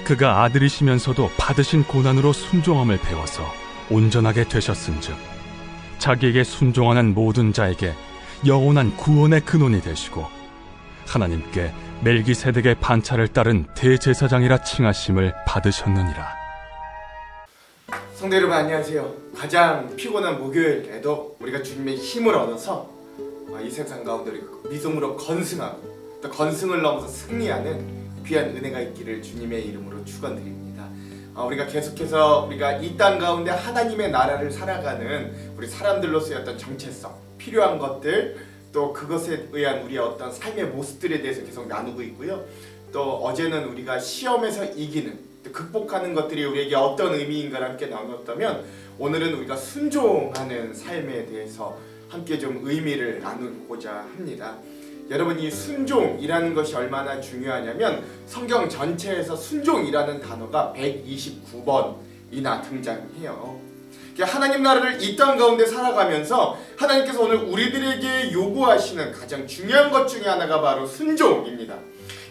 그가 아들이시면서도 받으신 고난으로 순종함을 배워서 온전하게 되셨은즉 자기에게 순종하는 모든 자에게 영원한 구원의 근원이 되시고 하나님께 멜기세덱의 반차를 따른 대제사장이라 칭하심을 받으셨느니라. 성도 여러분 안녕하세요. 가장 피곤한 목요일에도 우리가 주님의 힘을 얻어서 이 세상 가운데 믿음으로 건승하고 또 건승을 넘어서 승리하는 귀한 은혜가 있기를 주님의 이름으로 축원드립니다. 우리가 계속해서 우리가 이 땅 가운데 하나님의 나라를 살아가는 우리 사람들로서의 어떤 정체성, 필요한 것들, 또 그것에 의한 우리의 어떤 삶의 모습들에 대해서 계속 나누고 있고요. 또 어제는 우리가 시험에서 이기는, 또 극복하는 것들이 우리에게 어떤 의미인가를 함께 나눴다면 오늘은 우리가 순종하는 삶에 대해서 함께 좀 의미를 나누고자 합니다. 여러분, 이 순종이라는 것이 얼마나 중요하냐면 성경 전체에서 순종이라는 단어가 129번이나 등장해요. 하나님 나라를 이 땅 가운데 살아가면서 하나님께서 오늘 우리들에게 요구하시는 가장 중요한 것 중에 하나가 바로 순종입니다.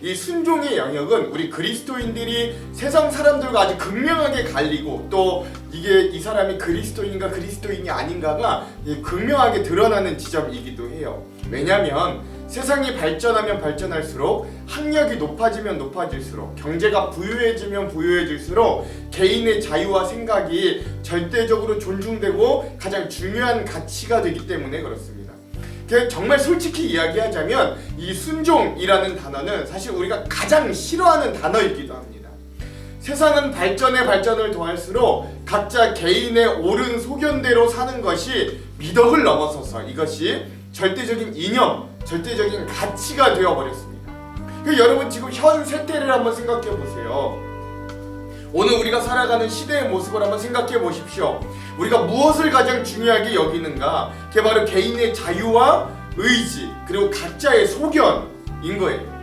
이 순종의 영역은 우리 그리스도인들이 세상 사람들과 아주 극명하게 갈리고 또 이게 이 사람이 그리스도인인가 그리스도인이 아닌가가 극명하게 드러나는 지점이기도 해요. 왜냐하면 세상이 발전하면 발전할수록 학력이 높아지면 높아질수록 경제가 부유해지면 부유해질수록 개인의 자유와 생각이 절대적으로 존중되고 가장 중요한 가치가 되기 때문에 그렇습니다. 정말 솔직히 이야기하자면 이 순종이라는 단어는 사실 우리가 가장 싫어하는 단어이기도 합니다. 세상은 발전에 발전을 더할수록 각자 개인의 옳은 소견대로 사는 것이 미덕을 넘어서서 이것이 절대적인 이념, 절대적인 가치가 되어버렸습니다. 여러분 지금 현 세태를 한번 생각해 보세요. 오늘 우리가 살아가는 시대의 모습을 한번 생각해 보십시오. 우리가 무엇을 가장 중요하게 여기는가? 그게 바로 개인의 자유와 의지, 그리고 각자의 소견인 거예요.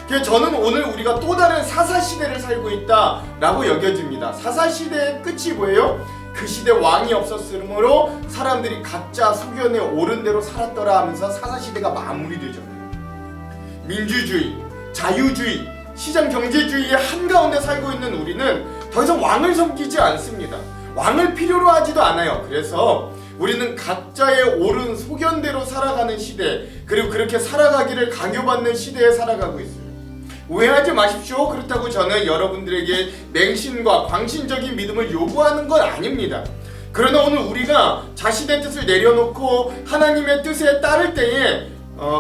그래서 저는 오늘 우리가 또 다른 사사시대를 살고 있다라고 여겨집니다. 사사시대의 끝이 뭐예요? 그 시대 왕이 없었으므로 사람들이 각자 소견에 옳은 대로 살았더라 하면서 사사시대가 마무리되죠. 민주주의, 자유주의, 시장 경제주의의 한가운데 살고 있는 우리는 더 이상 왕을 섬기지 않습니다. 왕을 필요로 하지도 않아요. 그래서 우리는 각자의 옳은 소견대로 살아가는 시대, 그리고 그렇게 살아가기를 강요받는 시대에 살아가고 있어요. 오해하지 마십시오. 그렇다고 저는 여러분들에게 맹신과 광신적인 믿음을 요구하는 건 아닙니다. 그러나 오늘 우리가 자신의 뜻을 내려놓고 하나님의 뜻에 따를 때에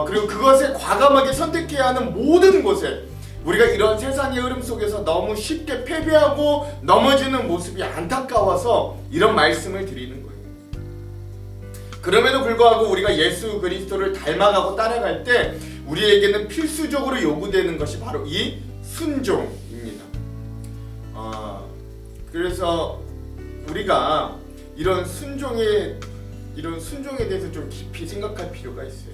그리고 그것에 과감하게 선택해야 하는 모든 곳에 우리가 이런 세상의 흐름 속에서 너무 쉽게 패배하고 넘어지는 모습이 안타까워서 이런 말씀을 드리는 거예요. 그럼에도 불구하고 우리가 예수 그리스도를 닮아가고 따라갈 때 우리에게는 필수적으로 요구되는 것이 바로 이 순종입니다. 그래서 우리가 이런 순종에 대해서 좀 깊이 생각할 필요가 있어요.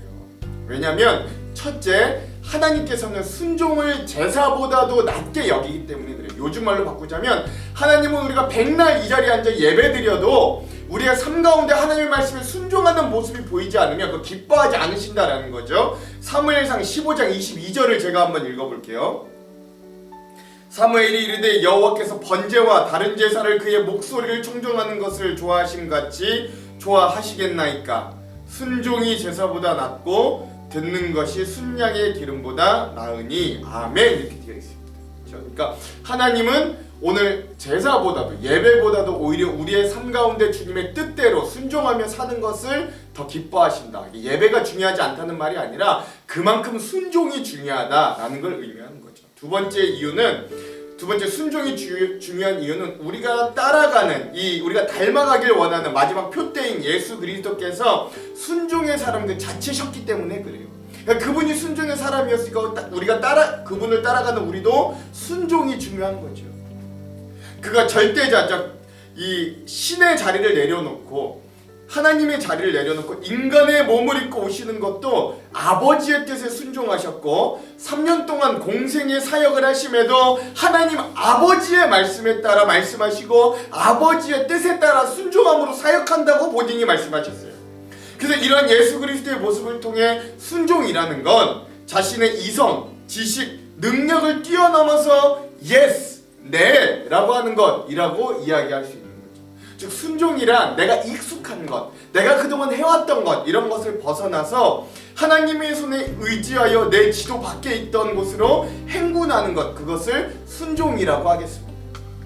왜냐하면 첫째, 하나님께서는 순종을 제사보다도 낮게 여기기 때문에 그래요. 요즘 말로 바꾸자면 하나님은 우리가 백날 이 자리에 앉아 예배드려도 우리의 삶 가운데 하나님의 말씀에 순종하는 모습이 보이지 않으면 그거 기뻐하지 않으신다라는 거죠. 사무엘상 15장 22절을 제가 한번 읽어볼게요. 사무엘이 이르되 여호와께서 번제와 다른 제사를 그의 목소리를 청종하는 것을 좋아하심 같이 좋아하시겠나이까. 순종이 제사보다 낫고 듣는 것이 순양의 기름보다 나으니 아멘. 이렇게 되어 있습니다. 그러니까 하나님은 오늘 제사보다도 예배보다도 오히려 우리의 삶 가운데 주님의 뜻대로 순종하며 사는 것을 더 기뻐하신다. 예배가 중요하지 않다는 말이 아니라 그만큼 순종이 중요하다라는 걸 의미하는 거죠. 두 번째 순종이 중요한 이유는 우리가 따라가는 우리가 닮아가길 원하는 마지막 표대인 예수 그리스도께서 순종의 사람 그 자체셨기 때문에 그래요. 그러니까 그분이 순종의 사람이었으니까 우리가 그분을 따라가는 우리도 순종이 중요한 거죠. 그가 절대자적 이 신의 자리를 내려놓고 하나님의 자리를 내려놓고 인간의 몸을 입고 오시는 것도 아버지의 뜻에 순종하셨고 3년 동안 공생의 사역을 하심에도 하나님 아버지의 말씀에 따라 말씀하시고 아버지의 뜻에 따라 순종함으로 사역한다고 본인이 말씀하셨어요. 그래서 이런 예수 그리스도의 모습을 통해 순종이라는 건 자신의 이성, 지식, 능력을 뛰어넘어서 yes, 내라고 하는 것이라고 이야기할 수 있는 거죠. 즉 순종이란 내가 익숙한 것, 내가 그동안 해왔던 것, 이런 것을 벗어나서 하나님의 손에 의지하여 내 지도 밖에 있던 곳으로 행군하는 것, 그것을 순종이라고 하겠습니다.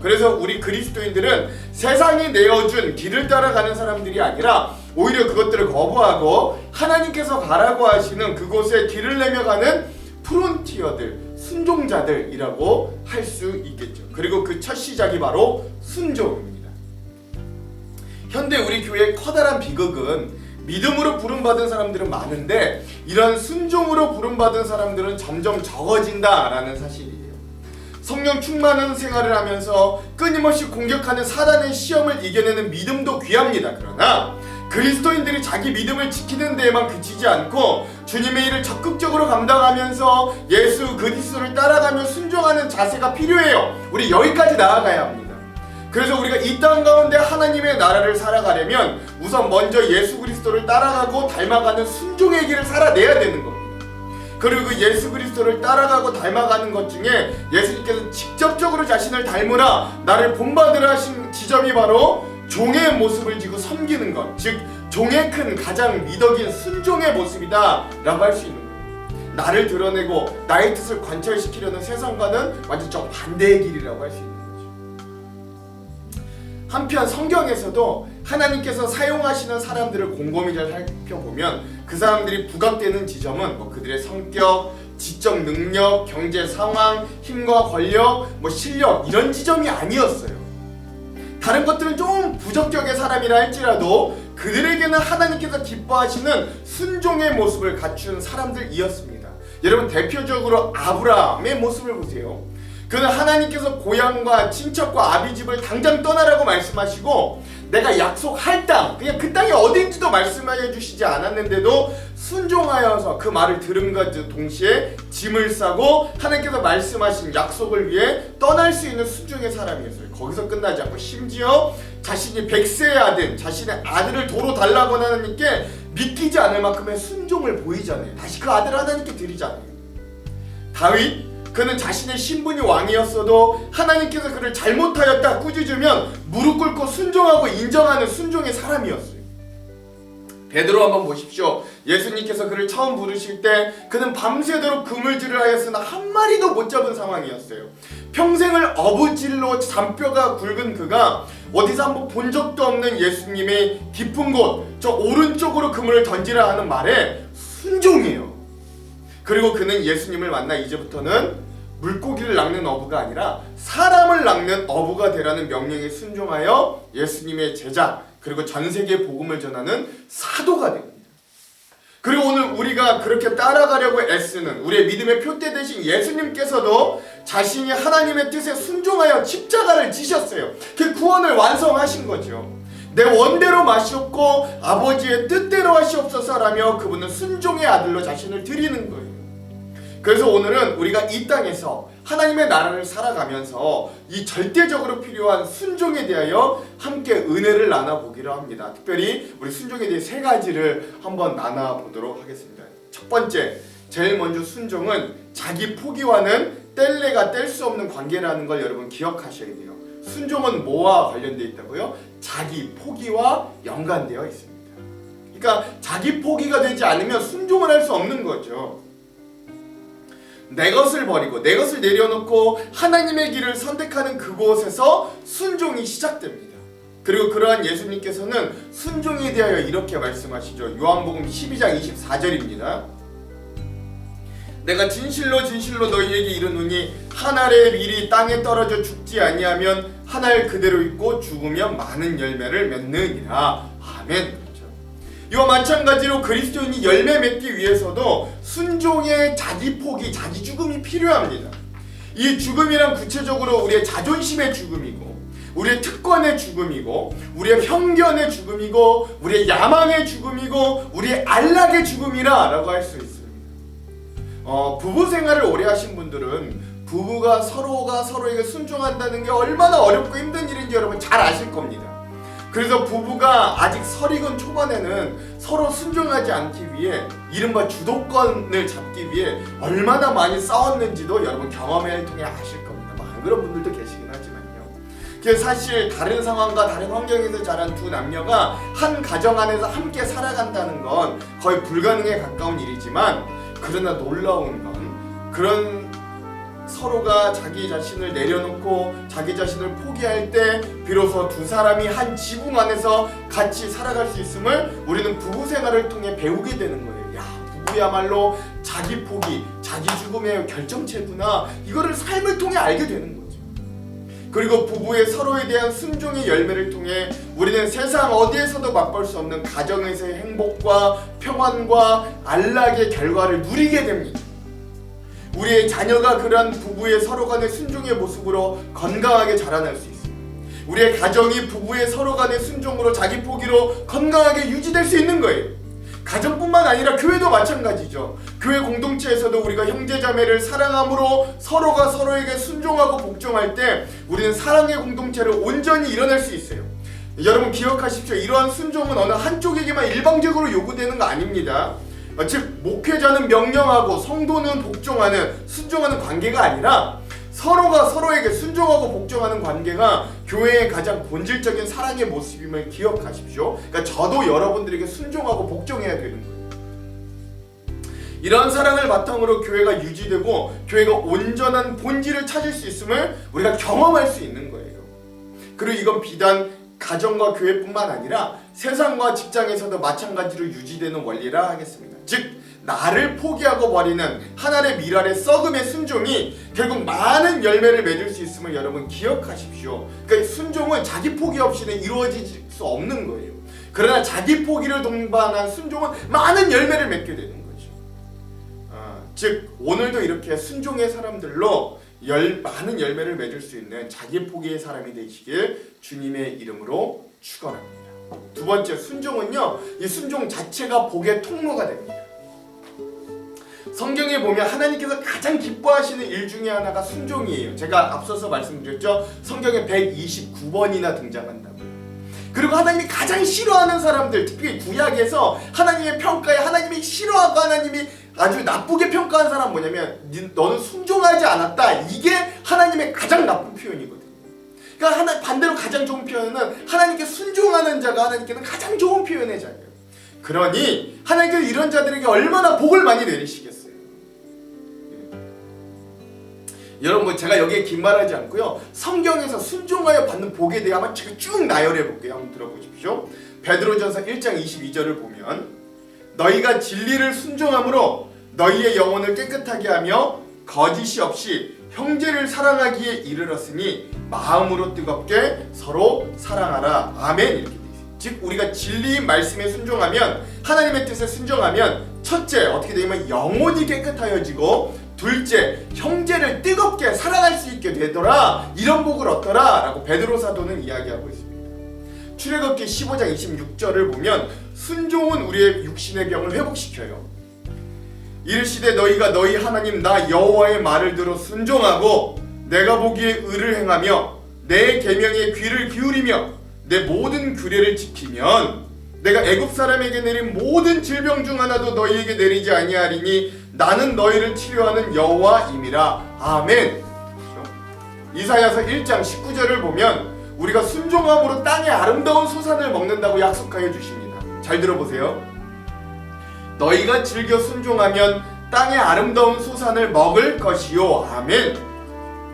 그래서 우리 그리스도인들은 세상이 내어준 길을 따라가는 사람들이 아니라 오히려 그것들을 거부하고 하나님께서 가라고 하시는 그곳에 길을 내며 가는 프론티어들, 순종자들이라고 할 수 있겠죠. 그리고 그 첫 시작이 바로 순종입니다. 현대 우리 교회의 커다란 비극은 믿음으로 부름받은 사람들은 많은데 이런 순종으로 부름받은 사람들은 점점 적어진다라는 사실이에요. 성령 충만한 생활을 하면서 끊임없이 공격하는 사단의 시험을 이겨내는 믿음도 귀합니다. 그러나 그리스도인들이 자기 믿음을 지키는 데에만 그치지 않고 주님의 일을 적극적으로 감당하면서 예수 그리스도를 따라가며 순종하는 자세가 필요해요. 우리 여기까지 나아가야 합니다. 그래서 우리가 이 땅 가운데 하나님의 나라를 살아가려면 우선 먼저 예수 그리스도를 따라가고 닮아가는 순종의 길을 살아내야 되는 겁니다. 그리고 그 예수 그리스도를 따라가고 닮아가는 것 중에 예수님께서 직접적으로 자신을 닮으라 나를 본받으라 하신 지점이 바로 종의 모습을 지고 섬기는 것, 즉 종의 큰 가장 미덕인 순종의 모습이다 라고 할 수 있는 거예요. 나를 드러내고 나의 뜻을 관철시키려는 세상과는 완전 정반대의 길이라고 할 수 있는 거죠. 한편 성경에서도 하나님께서 사용하시는 사람들을 곰곰이 잘 살펴보면 그 사람들이 부각되는 지점은 그들의 성격, 지적 능력, 경제 상황, 힘과 권력, 실력 이런 지점이 아니었어요. 다른 것들은 좀 부적격의 사람이라 할지라도 그들에게는 하나님께서 기뻐하시는 순종의 모습을 갖춘 사람들이었습니다. 여러분 대표적으로 아브라함의 모습을 보세요. 그는 하나님께서 고향과 친척과 아비집을 당장 떠나라고 말씀하시고 내가 약속할 땅, 그냥 그 땅이 어딘지도 말씀하여 주시지 않았는데도 순종하여서 그 말을 들음과 동시에 짐을 싸고 하나님께서 말씀하신 약속을 위해 떠날 수 있는 순종의 사람이었어요. 거기서 끝나지 않고 심지어 자신이 100세의 아들, 자신의 아들을 도로 달라고 하나님께 믿기지 않을 만큼의 순종을 보이잖아요. 다시 그 아들을 하나님께 드리잖아요. 다윗, 그는 자신의 신분이 왕이었어도 하나님께서 그를 잘못하였다 꾸짖으면 무릎 꿇고 순종하고 인정하는 순종의 사람이었어요. 베드로 한번 보십시오. 예수님께서 그를 처음 부르실 때 그는 밤새도록 그물질을 하였으나 한 마리도 못 잡은 상황이었어요. 평생을 어부질로 잔뼈가 굵은 그가 어디서 한번 본 적도 없는 예수님의 깊은 곳, 저 오른쪽으로 그물을 던지라 하는 말에 순종해요. 그리고 그는 예수님을 만나 이제부터는 물고기를 낚는 어부가 아니라 사람을 낚는 어부가 되라는 명령에 순종하여 예수님의 제자, 그리고 전 세계에 복음을 전하는 사도가 됩니다. 그리고 오늘 우리가 그렇게 따라가려고 애쓰는 우리의 믿음의 표대 되신 예수님께서도 자신이 하나님의 뜻에 순종하여 십자가를 지셨어요. 그 구원을 완성하신 거죠. 내 원대로 마시옵고 아버지의 뜻대로 하시옵소서라며 그분은 순종의 아들로 자신을 드리는 거예요. 그래서 오늘은 우리가 이 땅에서 하나님의 나라를 살아가면서 이 절대적으로 필요한 순종에 대하여 함께 은혜를 나눠보기로 합니다. 특별히 우리 순종에 대해 세 가지를 한번 나눠보도록 하겠습니다. 첫 번째, 제일 먼저 순종은 자기 포기와는 뗄래가 뗄 수 없는 관계라는 걸 여러분 기억하셔야 돼요. 순종은 뭐와 관련되어 있다고요? 자기 포기와 연관되어 있습니다. 그러니까 자기 포기가 되지 않으면 순종을 할 수 없는 거죠. 내 것을 버리고 내 것을 내려놓고 하나님의 길을 선택하는 그곳에서 순종이 시작됩니다. 그리고 그러한 예수님께서는 순종에 대하여 이렇게 말씀하시죠. 요한복음 12장 24절입니다. 내가 진실로 진실로 너희에게 이르노니 한 알의 밀이 땅에 떨어져 죽지 아니하면 한 알 그대로 있고 죽으면 많은 열매를 맺느니라. 아멘. 이와 마찬가지로 그리스도인이 열매 맺기 위해서도 순종의 자기 포기, 자기 죽음이 필요합니다. 이 죽음이란 구체적으로 우리의 자존심의 죽음이고 우리의 특권의 죽음이고 우리의 편견의 죽음이고 우리의 야망의 죽음이고 우리의 안락의 죽음이라 라고 할 수 있습니다. 부부 생활을 오래 하신 분들은 부부가 서로가 서로에게 순종한다는 게 얼마나 어렵고 힘든 일인지 여러분 잘 아실 겁니다. 그래서 부부가 아직 설익은 초반에는 서로 순종하지 않기 위해 이른바 주도권을 잡기 위해 얼마나 많이 싸웠는지도 여러분 경험을 통해 아실 겁니다. 막 그런 분들도 계시긴 하지만요. 그래서 사실 다른 상황과 다른 환경에서 자란 두 남녀가 한 가정 안에서 함께 살아간다는 건 거의 불가능에 가까운 일이지만, 그러나 놀라운 건 그런 서로가 자기 자신을 내려놓고 자기 자신을 포기할 때 비로소 두 사람이 한 지붕 안에서 같이 살아갈 수 있음을 우리는 부부 생활을 통해 배우게 되는 거예요. 야, 부부야말로 자기 포기, 자기 죽음의 결정체구나. 이거를 삶을 통해 알게 되는 거죠. 그리고 부부의 서로에 대한 순종의 열매를 통해 우리는 세상 어디에서도 맛볼 수 없는 가정에서의 행복과 평안과 안락의 결과를 누리게 됩니다. 우리의 자녀가 그러한 부부의 서로 간의 순종의 모습으로 건강하게 자라날 수 있습니다. 우리의 가정이 부부의 서로 간의 순종으로 자기 포기로 건강하게 유지될 수 있는 거예요. 가정뿐만 아니라 교회도 마찬가지죠. 교회 공동체에서도 우리가 형제자매를 사랑함으로 서로가 서로에게 순종하고 복종할 때 우리는 사랑의 공동체를 온전히 이뤄낼 수 있어요. 여러분 기억하십시오. 이러한 순종은 어느 한쪽에게만 일방적으로 요구되는 거 아닙니다. 즉 목회자는 명령하고 성도는 복종하는, 순종하는 관계가 아니라 서로가 서로에게 순종하고 복종하는 관계가 교회의 가장 본질적인 사랑의 모습임을 기억하십시오. 그러니까 저도 여러분들에게 순종하고 복종해야 되는 거예요. 이런 사랑을 바탕으로 교회가 유지되고 교회가 온전한 본질을 찾을 수 있음을 우리가 경험할 수 있는 거예요. 그리고 이건 비단 가정과 교회뿐만 아니라 세상과 직장에서도 마찬가지로 유지되는 원리라 하겠습니다. 즉 나를 포기하고 버리는 하나님의 미랄의 썩음의 순종이 결국 많은 열매를 맺을 수 있음을 여러분 기억하십시오. 그러니까 순종은 자기 포기 없이는 이루어질 수 없는 거예요. 그러나 자기 포기를 동반한 순종은 많은 열매를 맺게 되는 거죠. 즉 오늘도 이렇게 순종의 사람들로 많은 열매를 맺을 수 있는 자기 포기의 사람이 되시길 주님의 이름으로 축원합니다. 두 번째, 순종은요, 이 순종 자체가 복의 통로가 됩니다. 성경에 보면 하나님께서 가장 기뻐하시는 일 중에 하나가 순종이에요. 제가 앞서서 말씀드렸죠. 성경에 129번이나 등장한다고요. 그리고 하나님이 가장 싫어하는 사람들, 특히 구약에서 하나님의 평가에 하나님이 싫어하고 하나님이 아주 나쁘게 평가한 사람 뭐냐면 너는 순종하지 않았다. 이게 하나님의 가장 나쁜 표현이거든요. 그러니까 반대로 가장 좋은 표현은 하나님께 순종하는 자가 하나님께는 가장 좋은 표현의 자예요. 그러니 하나님께서 이런 자들에게 얼마나 복을 많이 내리시겠어요. 여러분 제가 여기에 긴 말하지 않고요. 성경에서 순종하여 받는 복에 대해 한번 제가 쭉 나열해 볼게요. 한번 들어보십시오. 베드로전서 1장 22절을 보면 너희가 진리를 순종함으로 너희의 영혼을 깨끗하게 하며 거짓이 없이 형제를 사랑하기에 이르렀으니 마음으로 뜨겁게 서로 사랑하라. 아멘. 이렇게 돼 있어요. 즉 우리가 진리의 말씀에 순종하면, 하나님의 뜻에 순종하면, 첫째 어떻게 되냐면 영혼이 깨끗하여지고, 둘째 형제를 뜨겁게 사랑할 수 있게 되더라. 이런 복을 얻더라 라고 베드로 사도는 이야기하고 있습니다. 출애굽기 15장 26절을 보면 순종은 우리의 육신의 병을 회복시켜요. 이르시되 너희가 너희 하나님 나 여호와의 말을 들어 순종하고 내가 보기에 의를 행하며 내 계명에 귀를 기울이며 내 모든 규례를 지키면 내가 애굽 사람에게 내린 모든 질병 중 하나도 너희에게 내리지 아니하리니 나는 너희를 치료하는 여호와임이라. 아멘. 이사야서 1장 19절을 보면 우리가 순종함으로 땅의 아름다운 소산을 먹는다고 약속하여 주십니다. 잘 들어보세요. 너희가 즐겨 순종하면 땅의 아름다운 소산을 먹을 것이요. 아멘.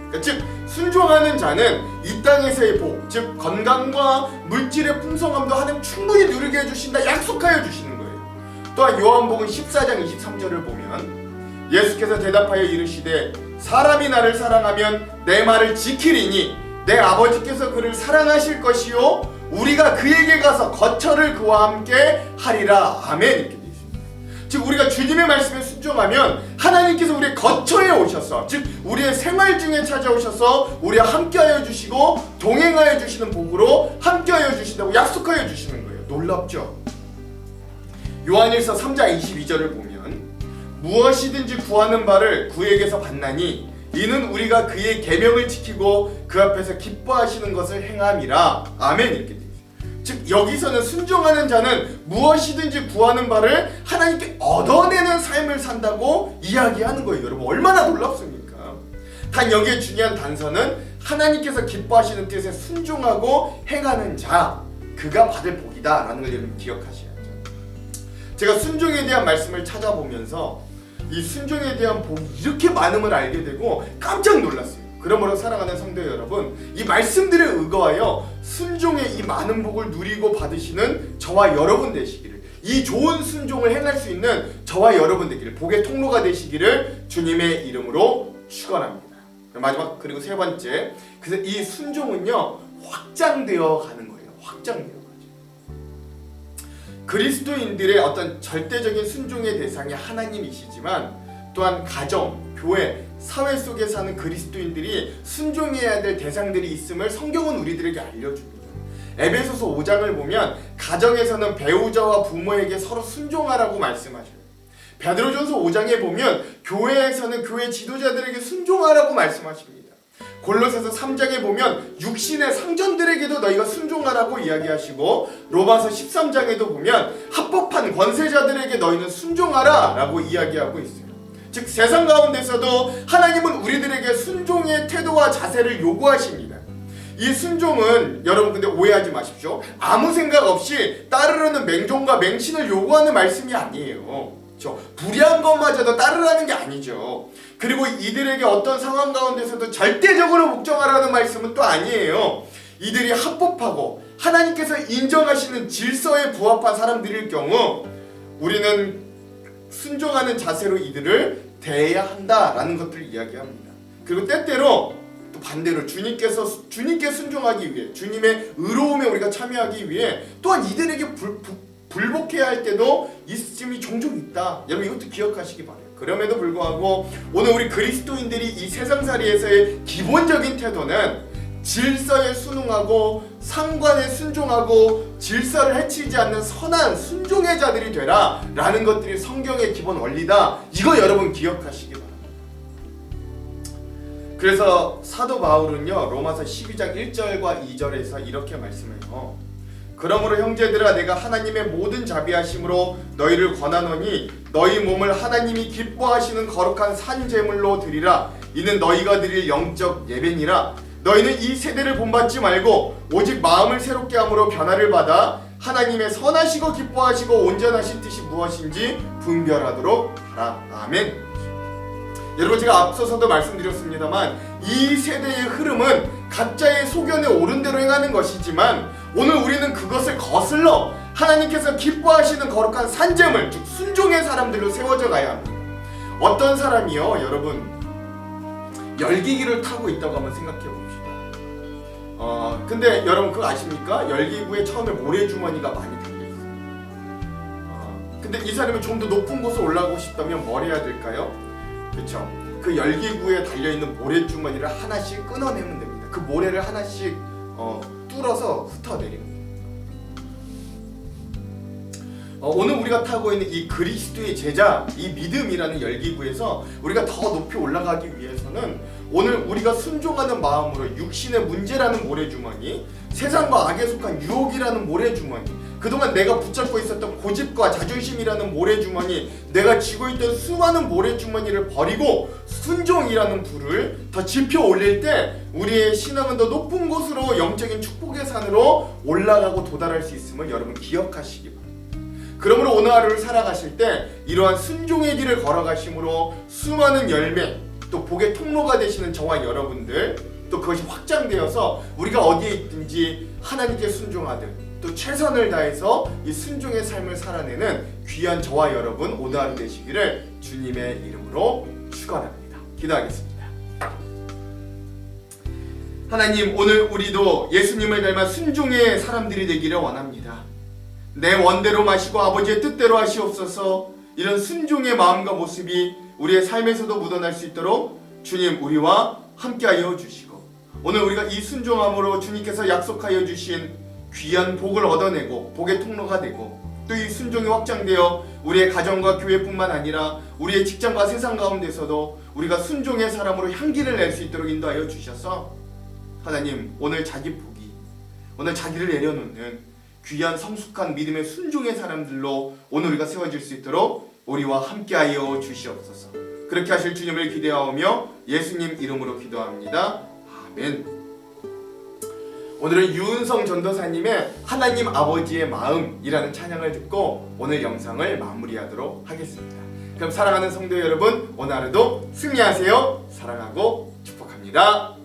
그러니까 즉 순종하는 자는 이 땅에서의 복, 즉 건강과 물질의 풍성함도 하나님 충분히 누리게 해주신다 약속하여 주시는 거예요. 또한 요한복음 14장 23절을 보면 예수께서 대답하여 이르시되 사람이 나를 사랑하면 내 말을 지키리니 내 아버지께서 그를 사랑하실 것이요 우리가 그에게 가서 거처를 그와 함께 하리라. 아멘. 이렇게 되어 있습니다. 즉 우리가 주님의 말씀에 순종하면 하나님께서 우리의 거처에 오셔서, 즉 우리의 생활 중에 찾아오셔서 우리와 함께하여 주시고 동행하여 주시는 복으로 함께하여 주신다고 약속하여 주시는 거예요. 놀랍죠? 요한일서 3장 22절을 보면 무엇이든지 구하는 바를 그에게서 받나니 이는 우리가 그의 계명을 지키고 그 앞에서 기뻐하시는 것을 행함이라. 아멘. 이렇게 되어 있어요. 즉 여기서는 순종하는 자는 무엇이든지 구하는 바를 하나님께 얻어내는 삶을 산다고 이야기하는 거예요. 여러분 얼마나 놀랍습니까? 단 여기에 중요한 단서는 하나님께서 기뻐하시는 뜻에 순종하고 행하는 자, 그가 받을 복이다 라는 걸 여러분 기억하셔야죠. 제가 순종에 대한 말씀을 찾아보면서 이 순종에 대한 복이 이렇게 많음을 알게 되고 깜짝 놀랐어요. 그러므로 사랑하는 성도 여러분, 이 말씀들에 의거하여 순종의 이 많은 복을 누리고 받으시는 저와 여러분 되시기를, 이 좋은 순종을 행할 수 있는 저와 여러분 되기를, 복의 통로가 되시기를 주님의 이름으로 축원합니다. 마지막, 그리고 세 번째, 그래서 이 순종은요 확장되어 가는 거예요. 확장되어 가죠. 그리스도인들의 어떤 절대적인 순종의 대상이 하나님이시지만 또한 가정, 교회, 사회 속에 사는 그리스도인들이 순종해야 될 대상들이 있음을 성경은 우리들에게 알려줍니다. 에베소서 5장을 보면 가정에서는 배우자와 부모에게 서로 순종하라고 말씀하셔요. 베드로전서 5장에 보면 교회에서는 교회 지도자들에게 순종하라고 말씀하십니다. 골로새서 3장에 보면 육신의 상전들에게도 너희가 순종하라고 이야기하시고, 로마서 13장에도 보면 합법한 권세자들에게 너희는 순종하라 라고 이야기하고 있어요. 즉 세상 가운데서도 하나님은 우리들에게 순종의 태도와 자세를 요구하십니다. 이 순종은 여러분 근데 오해하지 마십시오. 아무 생각 없이 따르려는 맹종과 맹신을 요구하는 말씀이 아니에요. 그렇죠? 불의한 것마저도 따르라는 게 아니죠. 그리고 이들에게 어떤 상황 가운데서도 절대적으로 복종하라는 말씀은 또 아니에요. 이들이 합법하고 하나님께서 인정하시는 질서에 부합한 사람들일 경우 우리는 순종하는 자세로 이들을 대해야 한다라는 것들을 이야기합니다. 그리고 때때로 또 반대로 주님께 순종하기 위해, 주님의 의로움에 우리가 참여하기 위해 또한 이들에게 불복해야 할 때도 있음이 종종 있다. 여러분 이것도 기억하시기 바라요. 그럼에도 불구하고 오늘 우리 그리스도인들이 이 세상살이에서의 기본적인 태도는 질서에 순응하고 상관에 순종하고 질서를 해치지 않는 선한 순종의 자들이 되라 라는 것들이 성경의 기본 원리다. 이거 여러분 기억하시기 바랍니다. 그래서 사도 바울은요 로마서 12장 1절과 2절에서 이렇게 말씀해요. 그러므로 형제들아 내가 하나님의 모든 자비하심으로 너희를 권하노니 너희 몸을 하나님이 기뻐하시는 거룩한 산 제물로 드리라. 이는 너희가 드릴 영적 예배니라. 너희는 이 세대를 본받지 말고 오직 마음을 새롭게 함으로 변화를 받아 하나님의 선하시고 기뻐하시고 온전하신 뜻이 무엇인지 분별하도록 하라. 아멘. 여러분 제가 앞서서도 말씀드렸습니다만 이 세대의 흐름은 각자의 소견에 옳은 대로 행하는 것이지만 오늘 우리는 그것을 거슬러 하나님께서 기뻐하시는 거룩한 산제물, 즉 순종의 사람들로 세워져 가야 합니다. 어떤 사람이요 여러분 열기기를 타고 있다고 한번 생각해 봅시다. 근데 여러분 그거 아십니까? 열기구에 처음에 모래주머니가 많이 달려있어요. 근데 이 사람이 좀 더 높은 곳에 올라가고 싶다면 뭘 해야 될까요? 그쵸? 그 열기구에 달려있는 모래주머니를 하나씩 끊어내면 됩니다. 그 모래를 하나씩 뚫어서 흩어내리는 거예요. 오늘 우리가 타고 있는 이 그리스도의 제자, 이 믿음이라는 열기구에서 우리가 더 높이 올라가기 위해서는 오늘 우리가 순종하는 마음으로 육신의 문제라는 모래주머니, 세상과 악에 속한 유혹이라는 모래주머니, 그동안 내가 붙잡고 있었던 고집과 자존심이라는 모래주머니, 내가 쥐고 있던 수많은 모래주머니를 버리고 순종이라는 불을 더 지펴 올릴 때 우리의 신앙은 더 높은 곳으로 영적인 축복의 산으로 올라가고 도달할 수 있음을 여러분 기억하시기 바랍니다. 그러므로 오늘 하루를 살아가실 때 이러한 순종의 길을 걸어가심으로 수많은 열매 또 복의 통로가 되시는 저와 여러분들, 또 그것이 확장되어서 우리가 어디에 있든지 하나님께 순종하듯 또 최선을 다해서 이 순종의 삶을 살아내는 귀한 저와 여러분 오늘 하루 되시기를 주님의 이름으로 축원합니다. 기도하겠습니다. 하나님, 오늘 우리도 예수님을 닮아 순종의 사람들이 되기를 원합니다. 내 원대로 마시고 아버지의 뜻대로 하시옵소서. 이런 순종의 마음과 모습이 우리의 삶에서도 묻어날 수 있도록 주님 우리와 함께하여 주시고, 오늘 우리가 이 순종함으로 주님께서 약속하여 주신 귀한 복을 얻어내고 복의 통로가 되고, 또 이 순종이 확장되어 우리의 가정과 교회뿐만 아니라 우리의 직장과 세상 가운데서도 우리가 순종의 사람으로 향기를 낼 수 있도록 인도하여 주셔서 하나님, 오늘 자기 포기, 오늘 자기를 내려놓는 귀한 성숙한 믿음의 순종의 사람들로 오늘 우리가 세워질 수 있도록 우리와 함께하여 주시옵소서. 그렇게 하실 주님을 기대하오며 예수님 이름으로 기도합니다. 아멘. 오늘은 유은성 전도사님의 하나님 아버지의 마음이라는 찬양을 듣고 오늘 영상을 마무리하도록 하겠습니다. 그럼 사랑하는 성도 여러분, 오늘 하루도 승리하세요. 사랑하고 축복합니다.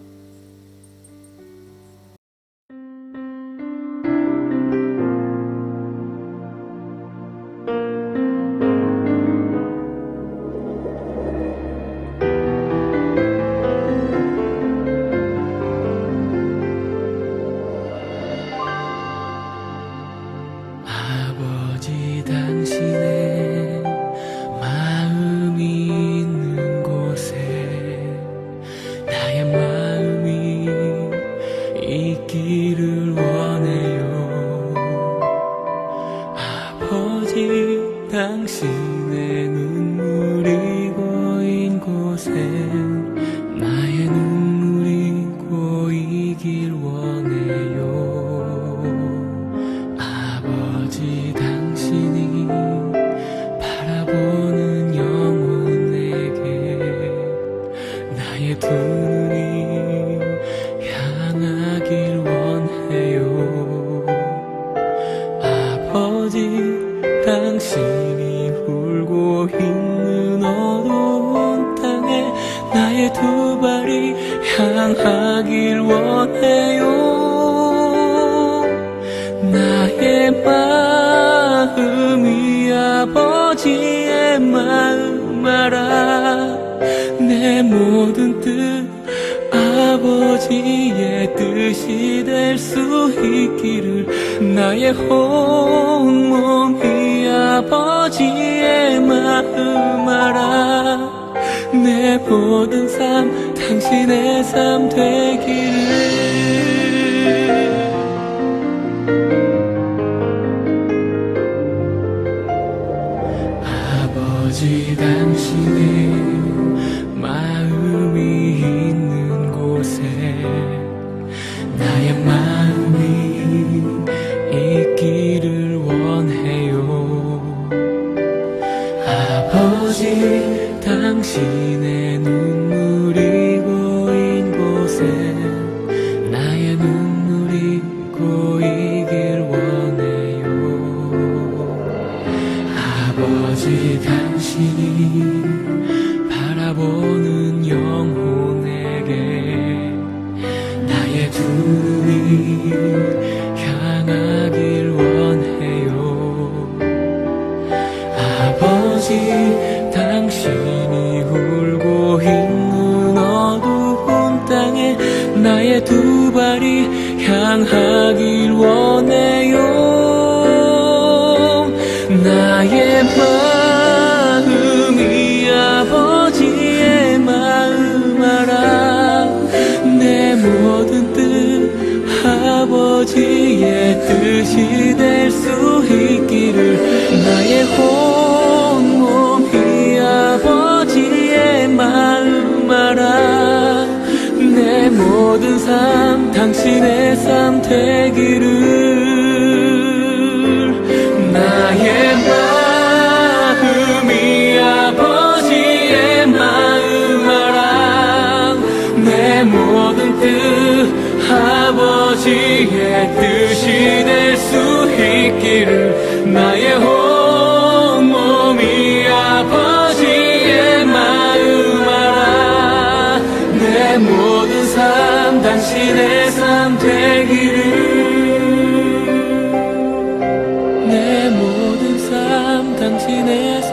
아버지 당신의 마음이 있는 곳에 나의 마음이 있기를 원해요. 아버지 당신의 눈물이 고인 곳에 나의 눈물이 고이길 원해요. 아버지 당신이 바라보는 영혼에게 나의 두 눈이 향하길 원해요. 아버지 당신이 울고 있는 어두운 땅에 나의 두 발이 향하길 원해요. 나의 마음이 아버지의 마음 알아. 내 모든 뜻 아버지의 뜻이 될 수 있기를. 나의 온몸이 아버지의 마음 알아. 내 모든 삶 당신의 삶 되기를. 아버지 당신의 마음이 있는 곳에 나의 마음이 있기를 원해요. 아버지 당신의 눈물이 고인 곳에 나의 눈물이 고이길 원해요. 아버지 당신이 바라보는 영혼에게 나의 두 눈이 향하길 원해요. 아버지 당신이 울고 있는 어두운 땅에 나의 두 발이 향하길 원해요. 나의 마음이 아버지의 마음 알아. 내 모든 뜻 아버지의 뜻이 될 수 있기를. 나의 온몸이 아버지의 마음 알아. 내 모든 삶 당신의 삶 되기를. 나의 마음이 아버지의 마음 알아. 내 모든 뜻 아버지의 뜻이 될 수 있기를. 나의 온몸이 아버지의 마음 알아. 내 모든 삶 당신의 삶 되기를. 내 모든 삶 당신의 삶